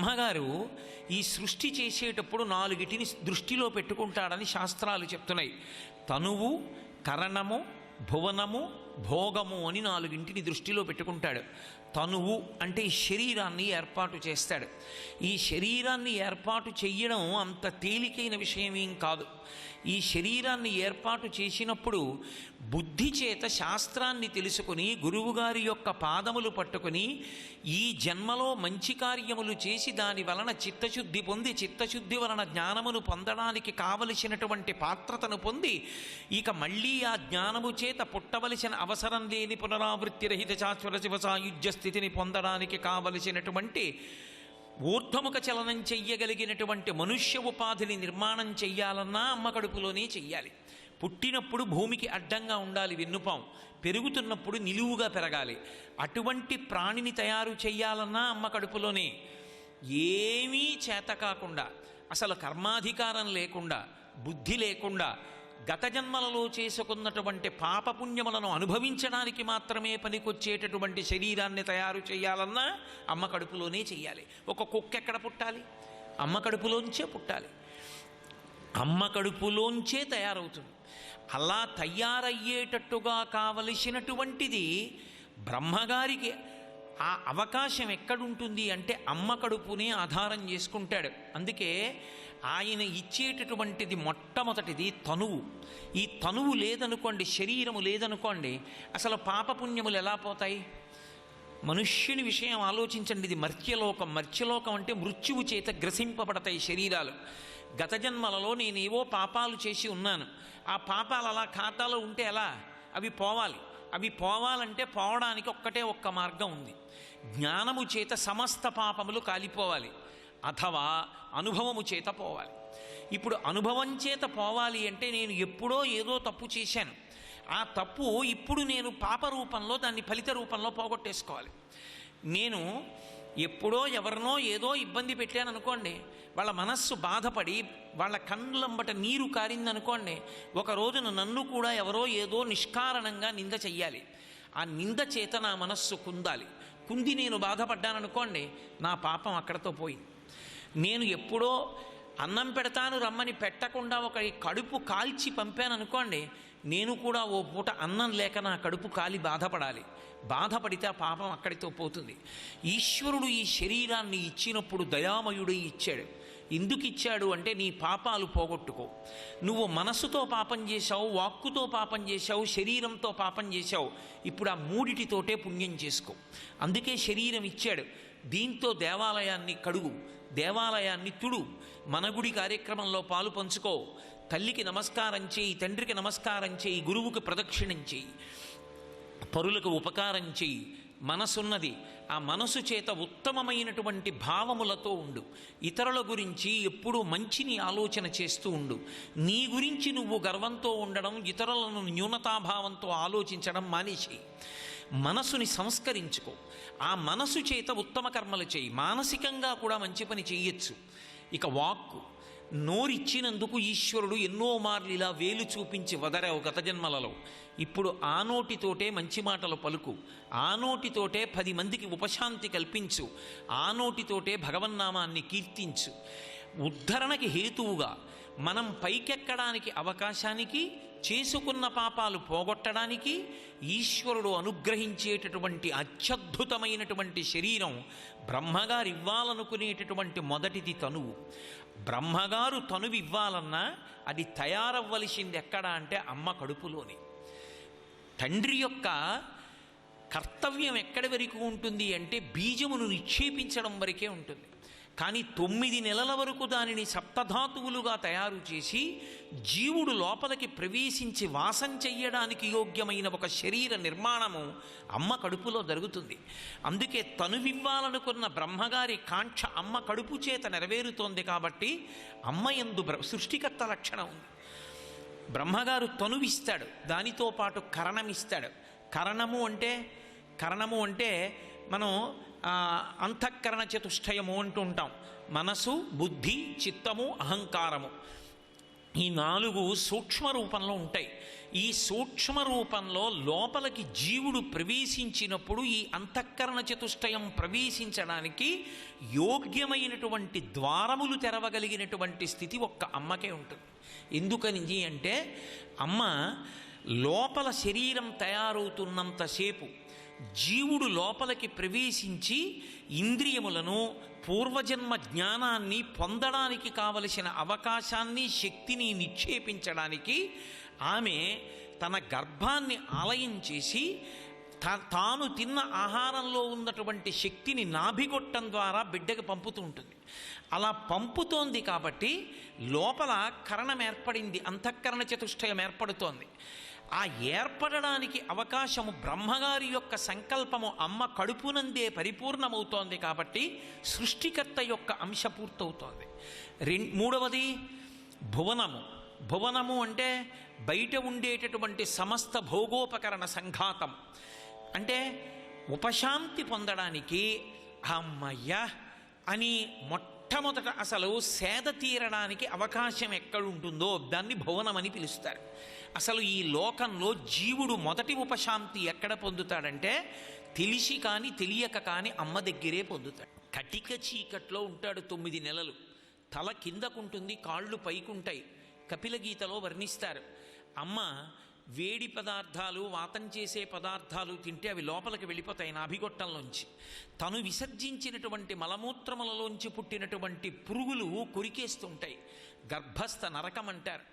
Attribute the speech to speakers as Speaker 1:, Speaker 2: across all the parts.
Speaker 1: బ్రహ్మగారు ఈ సృష్టి చేసేటప్పుడు నాలుగిటిని దృష్టిలో పెట్టుకుంటాడని శాస్త్రాలు చెప్తున్నాయి. తనువు, కరణము, భువనము, భోగము అని నాలుగింటిని దృష్టిలో పెట్టుకుంటాడు. తనువు అంటే ఈ శరీరాన్ని ఏర్పాటు చేస్తాడు. ఈ శరీరాన్ని ఏర్పాటు చెయ్యడం అంత తేలికైన విషయమేం కాదు. ఈ శరీరాన్ని ఏర్పాటు చేసినప్పుడు బుద్ధి చేత శాస్త్రాన్ని తెలుసుకుని గురువుగారి యొక్క పాదములు పట్టుకుని ఈ జన్మలో మంచి కార్యములు చేసి దాని వలన చిత్తశుద్ధి పొంది చిత్తశుద్ధి వలన జ్ఞానమును పొందడానికి కావలసినటువంటి పాత్రతను పొంది ఇక మళ్ళీ ఆ జ్ఞానము చేత పుట్టవలసిన అవసరం లేని పునరావృత్తి రహిత శాశ్వత శివ సాయుధ్య స్థితిని పొందడానికి కావలసినటువంటి ఊర్ధ్వముఖ చలనం చెయ్యగలిగినటువంటి మనుష్య ఉపాధిని నిర్మాణం చెయ్యాలన్నా అమ్మ కడుపులోనే చెయ్యాలి. పుట్టినప్పుడు భూమికి అడ్డంగా ఉండాలి వెన్నుపాం, పెరుగుతున్నప్పుడు నిలువుగా పెరగాలి. అటువంటి ప్రాణిని తయారు చెయ్యాలన్నా అమ్మ కడుపులోనే. ఏమీ చేత కాకుండా, అసలు కర్మాధికారం లేకుండా, బుద్ధి లేకుండా, గత జన్మలలో చేసుకున్నటువంటి పాపపుణ్యములను అనుభవించడానికి మాత్రమే పనికొచ్చేటటువంటి శరీరాన్ని తయారు చేయాలన్నా అమ్మ కడుపులోనే చెయ్యాలి. ఒక కుక్క ఎక్కడ పుట్టాలి? అమ్మ కడుపులోంచే పుట్టాలి. అమ్మ కడుపులోంచే తయారవుతుంది. అలా తయారయ్యేటట్టుగా కావలసినటువంటిది బ్రహ్మగారికి ఆ అవకాశం ఎక్కడుంటుంది అంటే అమ్మ కడుపునే ఆధారం చేసుకుంటాడు. అందుకే ఆయన ఇచ్చేటటువంటిది మొట్టమొదటిది తనువు. ఈ తనువు లేదనుకోండి, శరీరము లేదనుకోండి, అసలు పాపపుణ్యములు ఎలా పోతాయి? మనుష్యుని విషయం ఆలోచించండి. ఇది మర్త్యలోకం. మర్త్యలోకం అంటే మృత్యువు చేత గ్రసింపబడతాయి శరీరాలు. గత జన్మలలో నేనేవో పాపాలు చేసి ఉన్నాను. ఆ పాపాలు అలా ఖాతాలో ఉంటే ఎలా? అవి పోవాలి. అవి పోవాలంటే పోవడానికి ఒక్క మార్గం ఉంది. జ్ఞానము చేత సమస్త పాపములు కాలిపోవాలి, అథవా అనుభవము చేత పోవాలి. ఇప్పుడు అనుభవం చేత పోవాలి అంటే నేను ఎప్పుడో ఏదో తప్పు చేశాను. ఆ తప్పు ఇప్పుడు నేను పాప రూపంలో దాన్ని ఫలిత రూపంలో పోగొట్టేసుకోవాలి. నేను ఎప్పుడో ఎవరినో ఏదో ఇబ్బంది పెట్టాను అనుకోండి, వాళ్ళ మనస్సు బాధపడి వాళ్ళ కన్నులంబట నీరు కారిందనుకోండి, ఒక రోజున నన్ను కూడా ఎవరో ఏదో నిష్కారణంగా నింద చెయ్యాలి. ఆ నింద చేత నా మనస్సు కుందాలి. కుంది నేను బాధపడ్డాననుకోండి, నా పాపం అక్కడతో పోయింది. నేను ఎప్పుడో అన్నం పెడతాను రమ్మని పెట్టకుండా ఒక కడుపు కాల్చి పంపాను అనుకోండి, నేను కూడా ఓ పూట అన్నం లేక నా కడుపు కాలి బాధపడాలి. బాధపడితే ఆ పాపం అక్కడితో పోతుంది. ఈశ్వరుడు ఈ శరీరాన్ని ఇచ్చినప్పుడు దయామయుడు ఇచ్చాడు. ఎందుకు ఇచ్చాడు అంటే నీ పాపాలు పోగొట్టుకో. నువ్వు మనసుతో పాపం చేశావు, వాక్కుతో పాపం చేశావు, శరీరంతో పాపం చేశావు. ఇప్పుడు ఆ మూడిటితోటే పుణ్యం చేసుకో. అందుకే శరీరం ఇచ్చాడు. దీంతో దేవాలయాన్ని కడుగు, దేవాలయాన్ని తుడు, మన గుడి కార్యక్రమంలో పాలు పంచుకో, తల్లికి నమస్కారం చేయి, తండ్రికి నమస్కారం చేయి, గురువుకి ప్రదక్షిణం చేయి, పరులకు ఉపకారం చేయి. మనసున్నది, ఆ మనసు చేత ఉత్తమమైనటువంటి భావములతో ఉండు. ఇతరుల గురించి ఎప్పుడూ మంచిని ఆలోచన చేస్తూ ఉండు. నీ గురించి నువ్వు గర్వంతో ఉండడం, ఇతరులను న్యూనతాభావంతో ఆలోచించడం మానేసి మనసుని సంస్కరించుకో. ఆ మనసు చేత ఉత్తమ కర్మలు చేయి. మానసికంగా కూడా మంచి పని చెయ్యొచ్చు. ఇక వాక్కు, నోరిచ్చినందుకు ఈశ్వరుడు ఎన్నో మార్లు ఇలా వేలు చూపించి వదరావు గత జన్మలలో. ఇప్పుడు ఆ నోటితోటే మంచి మాటలు పలుకు, ఆ నోటితోటే 10 మందికి ఉపశాంతి కల్పించు, ఆ నోటితోటే భగవన్నామాన్ని కీర్తించు. ఉద్ధరణకి హేతువుగా మనం పైకెక్కడానికి అవకాశానికి, చేసుకున్న పాపాలు పోగొట్టడానికి ఈశ్వరుడు అనుగ్రహించేటటువంటి అత్యద్భుతమైనటువంటి శరీరం బ్రహ్మగారు ఇవ్వాలనుకునేటటువంటి మొదటిది తనువు. బ్రహ్మగారు తనువు ఇవ్వాలన్నా అది తయారవ్వలసింది ఎక్కడ అంటే అమ్మ కడుపులోని. తండ్రి యొక్క కర్తవ్యం ఎక్కడి వరకు ఉంటుంది అంటే బీజమును నిక్షేపించడం వరకే ఉంటుంది. కానీ 9 నెలల వరకు దానిని సప్తధాతువులుగా తయారు చేసి జీవుడు లోపలికి ప్రవేశించి వాసం చెయ్యడానికి యోగ్యమైన ఒక శరీర నిర్మాణము అమ్మ కడుపులో జరుగుతుంది. అందుకే తనువివ్వాలనుకున్న బ్రహ్మగారి కాంక్ష అమ్మ కడుపు చేత నెరవేరుతోంది. కాబట్టి అమ్మ యందు సృష్టికర్త లక్షణం ఉంది. బ్రహ్మగారు తనువిస్తాడు, దానితో పాటు కరణమిస్తాడు. కరణము అంటే మనం అంతఃకరణ చతుష్టయము అంటూ ఉంటాం. మనసు, బుద్ధి, చిత్తము, అహంకారము. ఈ 4 సూక్ష్మ రూపంలో ఉంటాయి. ఈ సూక్ష్మ రూపంలో లోపలికి జీవుడు ప్రవేశించినప్పుడు ఈ అంతఃకరణ చతుష్టయం ప్రవేశించడానికి యోగ్యమైనటువంటి ద్వారములు తెరవగలిగినటువంటి స్థితి ఒక్క అమ్మకే ఉంటుంది. ఎందుకని అంటే అమ్మ లోపల శరీరం తయారవుతున్నంతసేపు జీవుడు లోపలికి ప్రవేశించి ఇంద్రియములను, పూర్వజన్మ జ్ఞానాన్ని పొందడానికి కావలసిన అవకాశాన్ని, శక్తిని నిక్షేపించడానికి ఆమె తన గర్భాన్ని ఆలయం చేసి తాను తిన్న ఆహారంలో ఉన్నటువంటి శక్తిని నాభిగొట్టం ద్వారా బిడ్డకు పంపుతూ ఉంటుంది. అలా పంపుతోంది కాబట్టి లోపల కరణం ఏర్పడింది, అంతఃకరణ చతుష్టయం ఏర్పడుతోంది. ఆ ఏర్పడడానికి అవకాశము బ్రహ్మగారి యొక్క సంకల్పము అమ్మ కడుపునందే పరిపూర్ణమవుతోంది కాబట్టి సృష్టికర్త యొక్క అంశ పూర్తవుతోంది. మూడవది భువనము. భువనము అంటే బయట ఉండేటటువంటి సమస్త భోగోపకరణ సంఘాతం. అంటే ఉపశాంతి పొందడానికి అమ్మయ్య అని మొట్టమొదట అసలు సేద తీరడానికి అవకాశం ఎక్కడుంటుందో దాన్ని భువనమని పిలుస్తారు. అసలు ఈ లోకంలో జీవుడు మొదటి ఉపశాంతి ఎక్కడ పొందుతాడంటే తెలిసి కానీ తెలియక కానీ అమ్మ దగ్గరే పొందుతాడు. కటిక చీకట్లో ఉంటాడు 9 నెలలు. తల కిందకుంటుంది, కాళ్ళు పైకుంటాయి. కపిలగీతలో వర్ణిస్తారు. అమ్మ వేడి పదార్థాలు, వాతం చేసే పదార్థాలు తింటే అవి లోపలికి వెళ్ళిపోతాయి నాభిగొట్టంలోంచి. తను విసర్జించినటువంటి మలమూత్రములలోంచి పుట్టినటువంటి పురుగులు కొరికేస్తుంటాయి. గర్భస్థ నరకం అంటారు.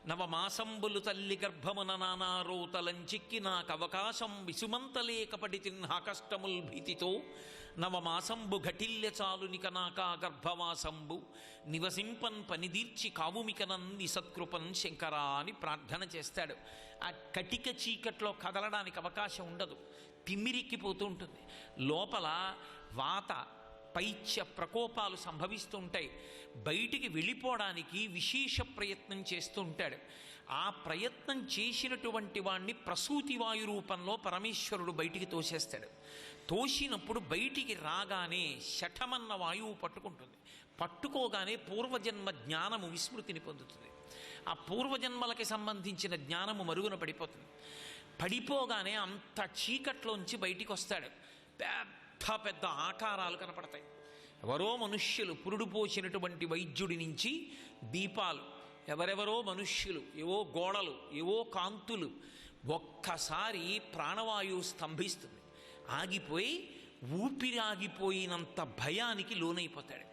Speaker 1: నవమాసంబులు తల్లి గర్భమున నానారోతలంచిక్కి నాకు అవకాశం విసుమంతలేకపడి తిన్నా కష్టముల్ భీతితో నవమాసంబు ఘటిల్య చాలునిక నాకా గర్భవాసంబు నివసింపన్ పనిదీర్చి కావుమికనన్ నిసత్కృపన్ శంకరా అని ప్రార్థన చేస్తాడు. ఆ కటిక చీకట్లో కదలడానికి అవకాశం ఉండదు, తిమ్మిరిక్కిపోతూ ఉంటుంది. లోపల వాత పైత్య ప్రకోపాలు సంభవిస్తూ ఉంటాయి. బయటికి వెళ్ళిపోవడానికి విశేష ప్రయత్నం చేస్తూ ఉంటాడు. ఆ ప్రయత్నం చేసినటువంటి వాణ్ణి ప్రసూతి వాయు రూపంలో పరమేశ్వరుడు బయటికి తోసేస్తాడు. తోసినప్పుడు బయటికి రాగానే శఠమన్న వాయువు పట్టుకుంటుంది. పట్టుకోగానే పూర్వజన్మ జ్ఞానము విస్మృతిని పొందుతుంది. ఆ పూర్వజన్మలకి సంబంధించిన జ్ఞానము మరుగున పడిపోతుంది. పడిపోగానే అంత చీకట్లోంచి బయటికి వస్తాడు. పెద్ద పెద్ద ఆకారాలు కనపడతాయి. ఎవరో మనుష్యులు, పురుడు పోసినటువంటి వైద్యుడి నుంచి దీపాలు, ఎవరెవరో మనుష్యులు, ఏవో గోడలు, ఏవో కాంతులు. ఒక్కసారి ప్రాణవాయువు స్తంభిస్తుంది. ఆగిపోయి ఊపిరి ఆగిపోయినంత భయానికి లోనైపోతాడు.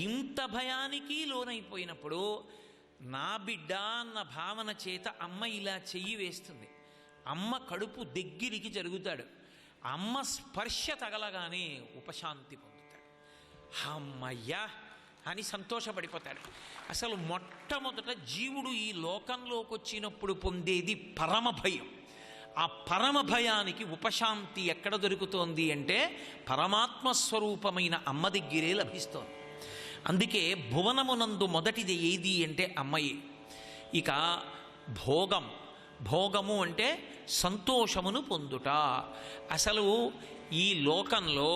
Speaker 1: ఇంత భయానికి లోనైపోయినప్పుడు నా బిడ్డ అన్న భావన చేత అమ్మ ఇలా చెయ్యి వేస్తుంది. అమ్మ కడుపు దగ్గరికి జరుగుతాడు. అమ్మ స్పర్శ తగలగానే ఉపశాంతి పొందుతాడు. అమ్మయ్యా అని సంతోషపడిపోతాడు. అసలు మొట్టమొదట జీవుడు ఈ లోకంలోకి వచ్చినప్పుడు పొందేది పరమ భయం. ఆ పరమ భయానికి ఉపశాంతి ఎక్కడ దొరుకుతోంది అంటే పరమాత్మస్వరూపమైన అమ్మ దగ్గరే లభిస్తోంది. అందుకే భువనమునందు మొదటిది ఏది అంటే అమ్మయే. ఇక భోగం. భోగము అంటే సంతోషమును పొందుట. అసలు ఈ లోకంలో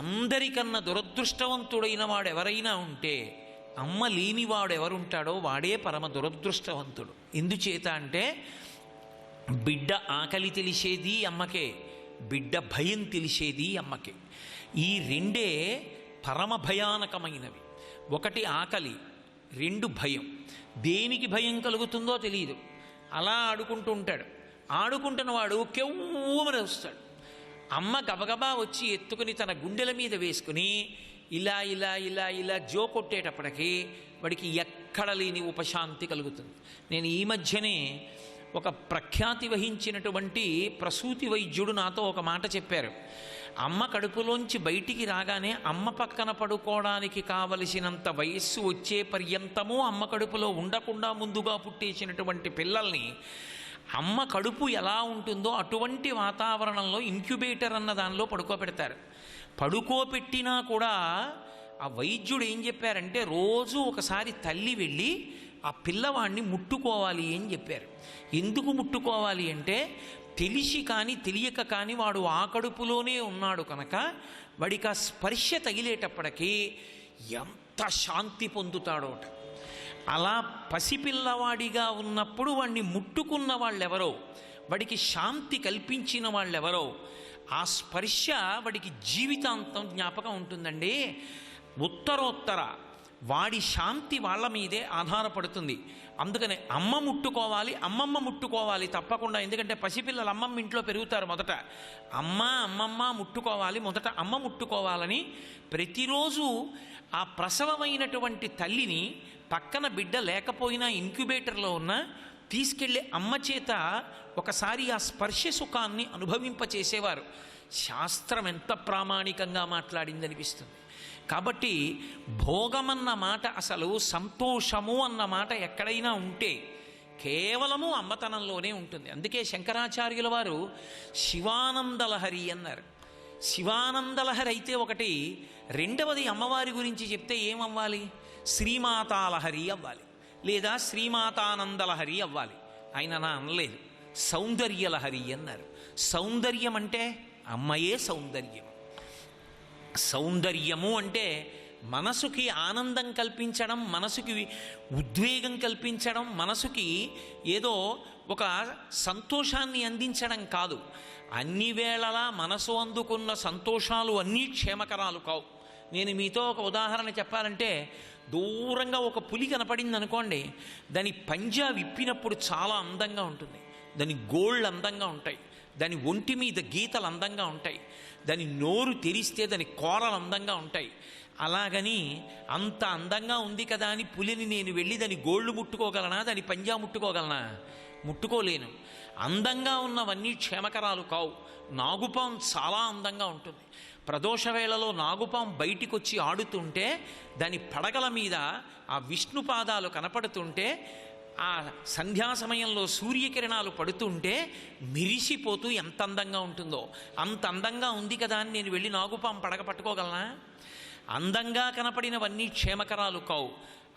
Speaker 1: అందరికన్నా దురదృష్టవంతుడైన వాడు ఎవరైనా ఉంటే అమ్మ లేనివాడు ఎవరుంటాడో వాడే పరమ దురదృష్టవంతుడు. ఎందుచేత అంటే బిడ్డ ఆకలి తెలిసేది అమ్మకే, బిడ్డ భయం తెలిసేది అమ్మకే. ఈ రెండే పరమ భయానకమైనవి. ఒకటి ఆకలి, 2 భయం. దేనికి భయం కలుగుతుందో తెలియదు. అలా ఆడుకుంటూ ఉంటాడు. ఆడుకుంటున్న వాడు కెవ్వమని వస్తాడు. అమ్మ గబగబా వచ్చి ఎత్తుకుని తన గుండెల మీద వేసుకుని ఇలా ఇలా ఇలా ఇలా జో కొట్టేటప్పటికీ వాడికి ఎక్కడ లేని ఉపశాంతి కలుగుతుంది. నేను ఈ మధ్యనే ఒక ప్రఖ్యాతి వహించినటువంటి ప్రసూతి వైద్యుడు నాతో ఒక మాట చెప్పారు. అమ్మ కడుపులోంచి బయటికి రాగానే అమ్మ పక్కన పడుకోవడానికి కావలసినంత వయస్సు వచ్చే పర్యంతము అమ్మ కడుపులో ఉండకుండా ముందుగా పుట్టేసినటువంటి పిల్లల్ని అమ్మ కడుపు ఎలా ఉంటుందో అటువంటి వాతావరణంలో ఇంక్యుబేటర్ అన్న దానిలో పడుకోబెడతారు. పడుకోబెట్టినా కూడా ఆ వైద్యుడు ఏం చెప్పారంటే రోజు ఒకసారి తల్లి వెళ్ళి ఆ పిల్లవాడిని ముట్టుకోవాలి అని చెప్పారు. ఎందుకు ముట్టుకోవాలి అంటే తెలిసి కానీ తెలియక కానీ వాడు ఆ కడుపులోనే ఉన్నాడు కనుక వాడికి ఆ స్పర్శ తగిలేటప్పటికీ ఎంత శాంతి పొందుతాడోట. అలా పసిపిల్లవాడిగా ఉన్నప్పుడు వాడిని ముట్టుకున్న వాళ్ళెవరో, వాడికి శాంతి కల్పించిన వాళ్ళెవరో, ఆ స్పర్శ వాడికి జీవితాంతం జ్ఞాపకం ఉంటుందండి. ఉత్తరోత్తర వాడి శాంతి వాళ్ళ మీదే ఆధారపడుతుంది. అందుకనే అమ్మ ముట్టుకోవాలి, అమ్మమ్మ ముట్టుకోవాలి తప్పకుండా. ఎందుకంటే పసిపిల్లలు అమ్మమ్మ ఇంట్లో పెరుగుతారు. మొదట అమ్మమ్మ ముట్టుకోవాలి, మొదట అమ్మ ముట్టుకోవాలని ప్రతిరోజు ఆ ప్రసవమైనటువంటి తల్లిని పక్కన బిడ్డ లేకపోయినా ఇంక్యుబేటర్లో ఉన్న తీసుకెళ్ళి అమ్మ చేత ఒకసారి ఆ స్పర్శ సుఖాన్ని అనుభవింపచేసేవారు. శాస్త్రం ఎంత ప్రామాణికంగా మాట్లాడిందనిపిస్తుంది. కాబట్టి భోగమన్న మాట, అసలు సంతోషము అన్న మాట ఎక్కడైనా ఉంటే కేవలము అమ్మతనంలోనే ఉంటుంది. అందుకే శంకరాచార్యుల వారు శివానందలహరి అన్నారు. శివానందలహరి అయితే ఒకటి, రెండవది అమ్మవారి గురించి చెప్తే ఏమవ్వాలి? శ్రీమాతాలహరి అవ్వాలి, లేదా శ్రీమాతానందలహరి అవ్వాలి. ఆయన నా అనలేదు, సౌందర్యలహరి అన్నారు. సౌందర్యం అంటే అమ్మయే సౌందర్యం. సౌందర్యము అంటే మనసుకి ఆనందం కల్పించడం, మనసుకి ఉద్వేగం కల్పించడం, మనసుకి ఏదో ఒక సంతోషాన్ని అందించడం కాదు. అన్ని వేళలా మనసు అందుకున్న సంతోషాలు అన్నీ క్షేమకరాలు కావు. నేను మీతో ఒక ఉదాహరణ చెప్పాలంటే, దూరంగా ఒక పులి కనపడింది అనుకోండి, దాని పంజా విప్పినప్పుడు చాలా అందంగా ఉంటుంది, దాని గోళ్ళు అందంగా ఉంటాయి, దాని ఒంటి మీద గీతలు అందంగా ఉంటాయి, దాని నోరు తెరిస్తే దాని కోరలు అందంగా ఉంటాయి. అలాగని అంత అందంగా ఉంది కదా అని పులిని నేను వెళ్ళి దాని గోళ్ళు ముట్టుకోగలనా, దాని పంజా ముట్టుకోగలనా? ముట్టుకోలేను. అందంగా ఉన్నవన్నీ క్షేమకరాలు కావు. నాగుపాం చాలా అందంగా ఉంటుంది. ప్రదోష వేళలో నాగుపాం బయటికి వచ్చి ఆడుతుంటే దాని పడగల మీద ఆ విష్ణు పాదాలు కనపడుతుంటే, ఆ సంధ్యా సమయంలో సూర్యకిరణాలు పడుతుంటే మిరిసిపోతూ ఎంత అందంగా ఉంటుందో, అంత అందంగా ఉంది కదా అని నేను వెళ్ళి నాగుపాం పడగ పట్టుకోగలనా? అందంగా కనపడినవన్నీ క్షేమకరాలు కావు.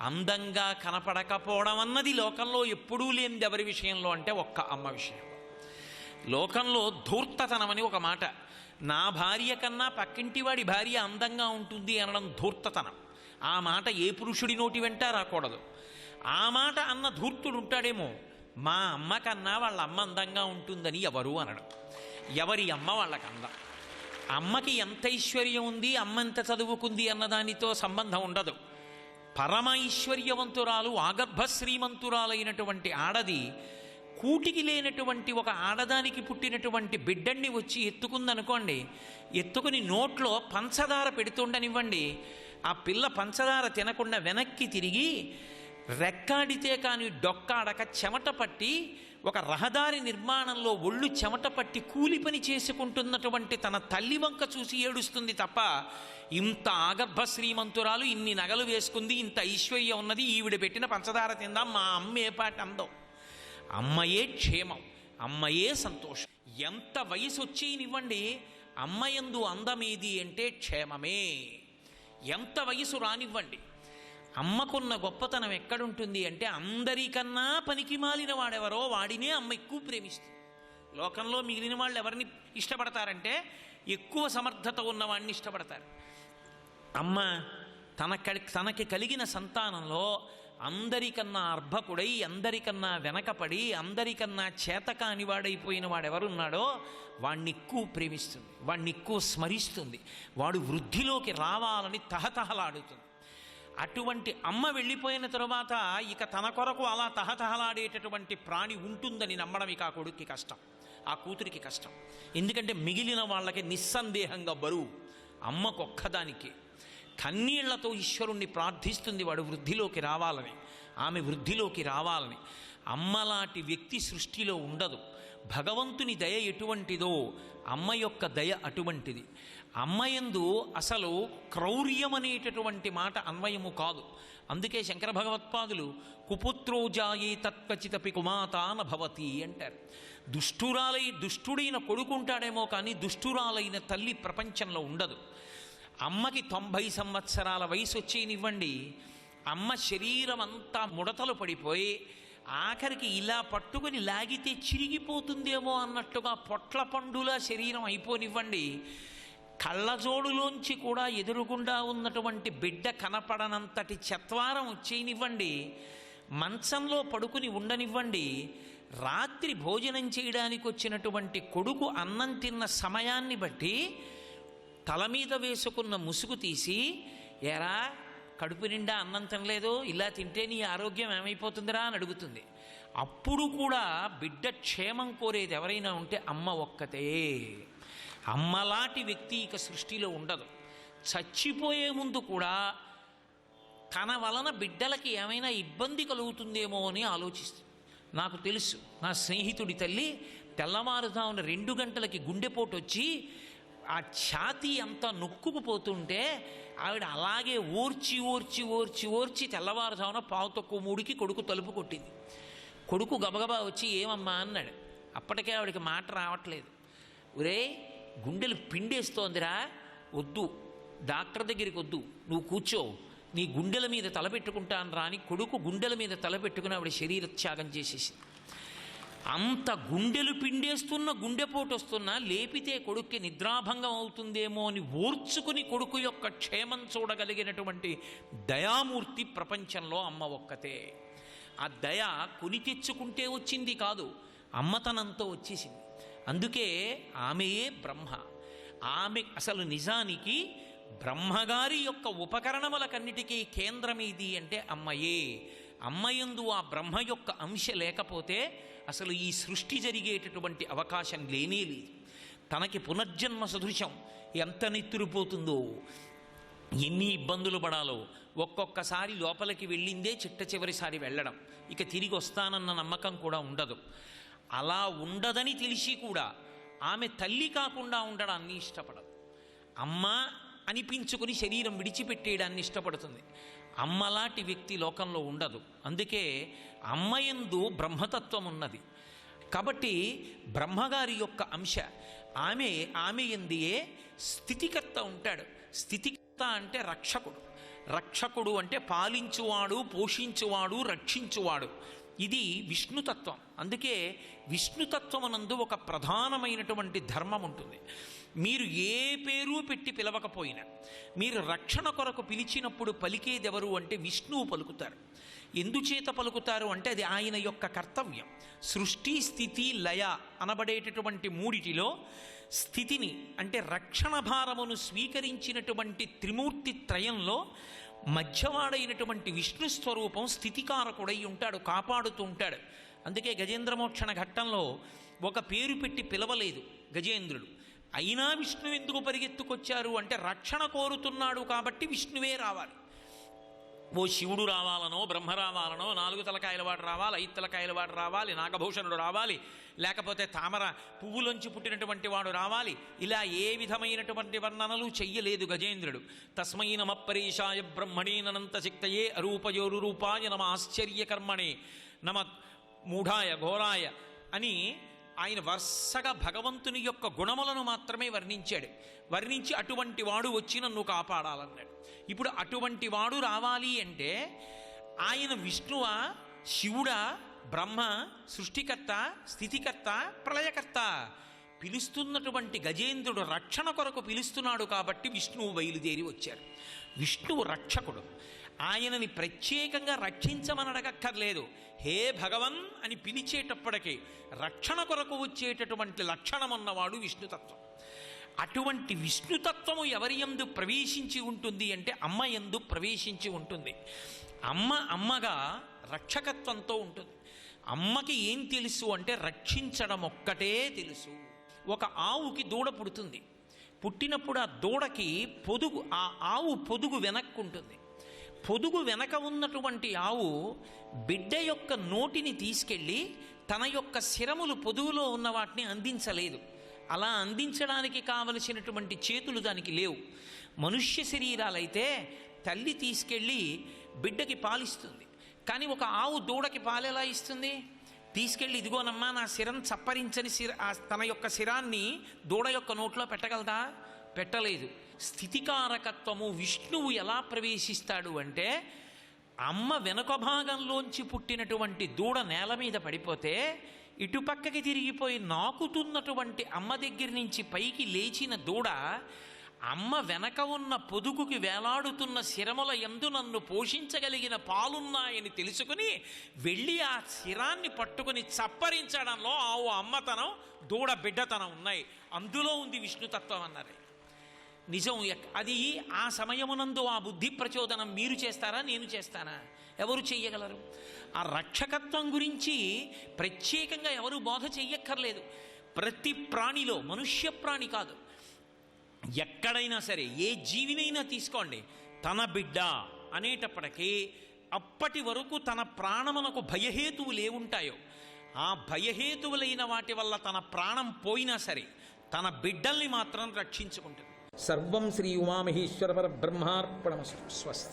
Speaker 1: అందంగా కనపడకపోవడం అన్నది లోకంలో ఎప్పుడూ లేనిది ఎవరి విషయంలో అంటే ఒక్క అమ్మ విషయంలో. లోకంలో ధూర్తతనమని ఒక మాట. నా భార్య కన్నా పక్కింటి వాడి భార్య అందంగా ఉంటుంది అనడం ధూర్తతనం. ఆ మాట ఏ పురుషుడి నోటి వెంట రాకూడదు. ఆ మాట అన్న ధూర్తుడు ఉంటాడేమో, మా అమ్మ కన్నా వాళ్ళ అమ్మ అందంగా ఉంటుందని ఎవరు అనడం. ఎవరి అమ్మ వాళ్ళకి అందం. అమ్మకి ఎంత ఐశ్వర్యం ఉంది, అమ్మ ఎంత చదువుకుంది అన్నదానితో సంబంధం ఉండదు. పరమ ఐశ్వర్యవంతురాలు, ఆగర్భ శ్రీమంతురాలైనటువంటి ఆడది కూటికి లేనటువంటి ఒక ఆడదానికి పుట్టినటువంటి బిడ్డన్ని వచ్చి ఎత్తుకుందనుకోండి, ఎత్తుకుని నోట్లో పంచదార పెడుతుండనివ్వండి, ఆ పిల్ల పంచదార తినకుండా వెనక్కి తిరిగి రెక్కాడితే కానీ డొక్కాడక చెమట పట్టి ఒక రహదారి నిర్మాణంలో ఒళ్ళు చెమట పట్టి కూలి పని చేసుకుంటున్నటువంటి తన తల్లి వంక చూసి ఏడుస్తుంది తప్ప, ఇంత ఆగర్భ శ్రీమంతురాలు, ఇన్ని నగలు వేసుకుంది, ఇంత ఐశ్వర్యం ఉన్నది, ఈవిడ పెట్టిన పంచదార తిందాం మా అమ్మ ఏ పాట అందం. అమ్మయే క్షేమం, అమ్మయే సంతోషం. ఎంత వయసు వచ్చేనివ్వండి, అమ్మయందు అందమేది అంటే క్షేమమే. ఎంత వయసు రానివ్వండి, అమ్మకున్న గొప్పతనం ఎక్కడుంటుంది అంటే, అందరికన్నా పనికి మాలిన వాడెవరో వాడినే అమ్మ ఎక్కువ ప్రేమిస్తుంది. లోకంలో మిగిలిన వాళ్ళు ఎవరిని ఇష్టపడతారంటే, ఎక్కువ సమర్థత ఉన్నవాడిని ఇష్టపడతారు. అమ్మ తనకి కలిగిన సంతానంలో అందరికన్నా అర్భకుడై, అందరికన్నా వెనకపడి, అందరికన్నా చేతకాని వాడైపోయిన వాడెవరున్నాడో వాణ్ణి ఎక్కువ ప్రేమిస్తుంది, వాణ్ణి ఎక్కువ స్మరిస్తుంది, వాడు వృద్ధిలోకి రావాలని తహతహలాడుతుంది. అటువంటి అమ్మ వెళ్ళిపోయిన తరువాత ఇక తన కొరకు అలా తహతహలాడేటటువంటి ప్రాణి ఉంటుందని నమ్మడం ఇక ఆ కొడుక్కి కష్టం, ఆ కూతురికి కష్టం. ఎందుకంటే మిగిలిన వాళ్ళకి నిస్సందేహంగా బరువు అమ్మకొక్కదానికి. కన్నీళ్లతో ఈశ్వరుణ్ణి ప్రార్థిస్తుంది వాడు వృద్ధిలోకి రావాలని, ఆమె వృద్ధిలోకి రావాలని. అమ్మలాంటి వ్యక్తి సృష్టిలో ఉండదు. భగవంతుని దయ ఎటువంటిదో అమ్మ యొక్క దయ అటువంటిది. అమ్మయందు అసలు క్రౌర్యం అనేటటువంటి మాట అన్వయము కాదు. అందుకే శంకర భగవత్పాదులు కుపుత్రో జాయే తత్వచితపి కుమాతాన భవతి అంటారు. దుష్టుడైన కొడుకుంటాడేమో కానీ దుష్టురాలైన తల్లి ప్రపంచంలో ఉండదు. అమ్మకి 90 సంవత్సరాల వయసు వచ్చేనివ్వండి, అమ్మ శరీరం అంతా ముడతలు పడిపోయి ఆఖరికి ఇలా పట్టుకుని లాగితే చిరిగిపోతుందేమో అన్నట్టుగా పొట్ల పండులా శరీరం అయిపోనివ్వండి, కళ్ళజోడులోంచి కూడా ఎదురుగుండా ఉన్నటువంటి బిడ్డ కనపడనంతటి చత్వారం వచ్చేయనివ్వండి, మంచంలో పడుకుని ఉండనివ్వండి, రాత్రి భోజనం చేయడానికి వచ్చినటువంటి కొడుకు అన్నం తిన్న సమయాన్ని బట్టి తల మీద వేసుకున్న ముసుగు తీసి, ఎరా కడుపు నిండా అన్నం తినలేదు, ఇలా తింటే నీ ఆరోగ్యం ఏమైపోతుందిరా అని అడుగుతుంది. అప్పుడు కూడా బిడ్డ క్షేమం కోరేది ఎవరైనా ఉంటే అమ్మ ఒక్కతే. అమ్మలాంటి వ్యక్తి ఇక సృష్టిలో ఉండదు. చచ్చిపోయే ముందు కూడా తన వలన బిడ్డలకి ఏమైనా ఇబ్బంది కలుగుతుందేమో అని ఆలోచిస్తుంది. నాకు తెలుసు, నా స్నేహితుడి తల్లి తెల్లవారుజామున 2 గంటలకి గుండెపోటు వచ్చి ఆ ఛాతీ అంతా నొక్కుకుపోతుంటే ఆవిడ అలాగే ఓర్చి ఓర్చి ఓర్చి ఓర్చి తెల్లవారుజామున 2:45కి కొడుకు తలుపు కొట్టింది. కొడుకు గబగబా వచ్చి ఏమమ్మా అన్నాడు. అప్పటికే ఆవిడకి మాట రావట్లేదు. ఒరే గుండెలు పిండేస్తోందిరా, వద్దు డాక్టర్ దగ్గరికి వద్దు, నువ్వు కూర్చో, నీ గుండెల మీద తలపెట్టుకుంటాను రా అని కొడుకు గుండెల మీద తలపెట్టుకుని ఆవిడ శరీర త్యాగం చేసేసింది. అంత గుండెలు పిండేస్తున్న, గుండెపోటు వస్తున్నా లేపితే కొడుక్కి నిద్రాభంగం అవుతుందేమో అని ఓర్చుకుని కొడుకు యొక్క క్షేమం చూడగలిగినటువంటి దయామూర్తి ప్రపంచంలో అమ్మ ఒక్కతే. ఆ దయ కొని తెచ్చుకుంటే వచ్చింది కాదు, అమ్మతనంతో వచ్చేసింది. అందుకే ఆమెయే బ్రహ్మ. ఆమె అసలు నిజానికి బ్రహ్మగారి యొక్క ఉపకరణములకన్నిటికీ కేంద్రమేది అంటే అమ్మయే. అమ్మయందు ఆ బ్రహ్మ యొక్క అంశ లేకపోతే అసలు ఈ సృష్టి జరిగేటటువంటి అవకాశం లేనే లేదు. తనకి పునర్జన్మ సదృశం ఎంత నెత్తురుపోతుందో, ఎన్ని ఇబ్బందులు పడాలో. ఒక్కొక్కసారి లోపలికి వెళ్ళిందే చిట్ట చివరిసారి వెళ్ళడం, ఇక తిరిగి వస్తానన్న నమ్మకం కూడా ఉండదు. అలా ఉండదని తెలిసి కూడా ఆమె తల్లి కాకుండా ఉండడాన్ని ఇష్టపడదు. అమ్మ అనిపించుకుని శరీరం విడిచిపెట్టేయడాన్ని ఇష్టపడుతుంది. అమ్మలాంటి వ్యక్తి లోకంలో ఉండదు. అందుకే అమ్మయందు బ్రహ్మతత్వం ఉన్నది కాబట్టి బ్రహ్మగారి యొక్క అంశ ఆమె ఎందియే స్థితికర్త ఉంటాడు. స్థితికర్త అంటే రక్షకుడు. రక్షకుడు అంటే పాలించువాడు, పోషించువాడు, రక్షించువాడు. ఇది విష్ణుతత్వం. అందుకే విష్ణుతత్వమునందు ఒక ప్రధానమైనటువంటి ధర్మం ఉంటుంది. మీరు ఏ పేరు పెట్టి పిలవకపోయినా, మీరు రక్షణ కొరకు పిలిచినప్పుడు పలికేదెవరు అంటే విష్ణువు పలుకుతారు. ఎందుచేత పలుకుతారు అంటే అది ఆయన యొక్క కర్తవ్యం. సృష్టి, స్థితి, లయ అనబడేటటువంటి మూడిటిలో స్థితిని అంటే రక్షణ భారమును స్వీకరించినటువంటి త్రిమూర్తి త్రయంలో మధ్యవాడైనటువంటి విష్ణు స్వరూపం స్థితికారకుడై ఉంటాడు, కాపాడుతూ ఉంటాడు. అందుకే గజేంద్రమోక్షణ ఘట్టంలో ఒక పేరు పెట్టి పిలవలేదు గజేంద్రుడు. అయినా విష్ణువు ఎందుకు పరిగెత్తుకొచ్చారు అంటే రక్షణ కోరుతున్నాడు కాబట్టి విష్ణువే రావాలి. ఓ శివుడు రావాలనో, బ్రహ్మ రావాలనో, 4 తలకాయల వాడు రావాలి, 5 తలకాయల వాడు రావాలి, నాగభూషణుడు రావాలి, లేకపోతే తామర పువ్వులోంచి పుట్టినటువంటి వాడు రావాలి, ఇలా ఏ విధమైనటువంటి వర్ణనలు చెయ్యలేదు గజేంద్రుడు. తస్మై నమ పరీషాయ బ్రహ్మణే అనంత శక్తయే అరూపయోరు రూపాయ నమ ఆశ్చర్యకర్మణే నమ మూఢాయ ఘోరాయ అని ఆయన వరుసగా భగవంతుని యొక్క గుణములను మాత్రమే వర్ణించాడు. వర్ణించి అటువంటి వాడు వచ్చి నన్ను కాపాడాలన్నాడు. ఇప్పుడు అటువంటి వాడు రావాలి అంటే ఆయన విష్ణువా, శివుడా, బ్రహ్మ, సృష్టికర్త, స్థితికర్త, ప్రళయకర్త. పిలుస్తున్నటువంటి గజేంద్రుడు రక్షణ కొరకు పిలుస్తున్నాడు కాబట్టి విష్ణువు బయలుదేరి వచ్చారు. విష్ణువు రక్షకుడు. ఆయనని ప్రత్యేకంగా రక్షించమని అడగక్కర్లేదు. హే భగవన్ అని పిలిచేటప్పటికీ రక్షణ కొరకు వచ్చేటటువంటి లక్షణమున్నవాడు విష్ణుతత్వం. అటువంటి విష్ణుతత్వము ఎవరి యందు ప్రవేశించి ఉంటుంది అంటే అమ్మ యందు ప్రవేశించి ఉంటుంది. అమ్మగా రక్షకత్వంతో ఉంటుంది. అమ్మకి ఏం తెలుసు అంటే రక్షించడం ఒక్కటే తెలుసు. ఒక ఆవుకి దూడ పుడుతుంది. పుట్టినప్పుడు ఆ దూడకి పొదుగు, ఆ ఆవు పొదుగు వెనక్కుంటుంది. పొదుగు వెనక ఉన్నటువంటి ఆవు బిడ్డ యొక్క నోటిని తీసుకెళ్ళి తన యొక్క శిరములు పొదుగులో ఉన్న వాటిని అందించలేదు. అలా అందించడానికి కావలసినటువంటి చేతులు దానికి లేవు. మనుష్య శరీరాలైతే తల్లి తీసుకెళ్ళి బిడ్డకి పాలిస్తుంది. కానీ ఒక ఆవు దూడకి పాలు ఎలా ఇస్తుంది? తీసుకెళ్ళి ఇదిగోనమ్మా నా శిరం చప్పరించని తన యొక్క శిరాన్ని దూడ యొక్క నోట్లో పెట్టగలదా? పెట్టలేదు. స్థితికారకత్వము విష్ణువు ఎలా ప్రవేశిస్తాడు అంటే అమ్మ వెనుక భాగంలోంచి పుట్టినటువంటి దూడ నేల మీద పడిపోతే ఇటుపక్కకి తిరిగిపోయి నాకుతున్నటువంటి అమ్మ దగ్గర నుంచి పైకి లేచిన దూడ అమ్మ వెనక ఉన్న పొదుగుకి వేలాడుతున్న శిరముల యందు నన్ను పోషించగలిగిన పాలున్నాయని తెలుసుకుని వెళ్ళి ఆ శిరాన్ని పట్టుకుని చప్పరించడంలో ఆవు అమ్మతనం దూడ బిడ్డతనం ఉన్నాయి. అందులో ఉంది విష్ణుతత్వం అన్నారు. నిజం. అది ఆ సమయమునందు ఆ బుద్ధి ప్రచోదనం మీరు చేస్తారా, నేను చేస్తానా? ఎవరు చెయ్యగలరు? ఆ రక్షకత్వం గురించి ప్రత్యేకంగా ఎవరు బోధ చెయ్యక్కర్లేదు. ప్రతి ప్రాణిలో, మనుష్య ప్రాణి కాదు, ఎక్కడైనా సరే ఏ జీవినైనా తీసుకోండి, తన బిడ్డ అనేటప్పటికీ అప్పటి వరకు తన ప్రాణమునకు భయహేతువులు ఏముంటాయో ఆ భయహేతువులైన వాటి వల్ల తన ప్రాణం పోయినా సరే తన బిడ్డల్ని మాత్రం రక్షించుకుంటుంది. సర్వం శ్రీ ఉమామహేశ్వర పరబ్రహ్మార్పణమస్తు. స్వస్తి.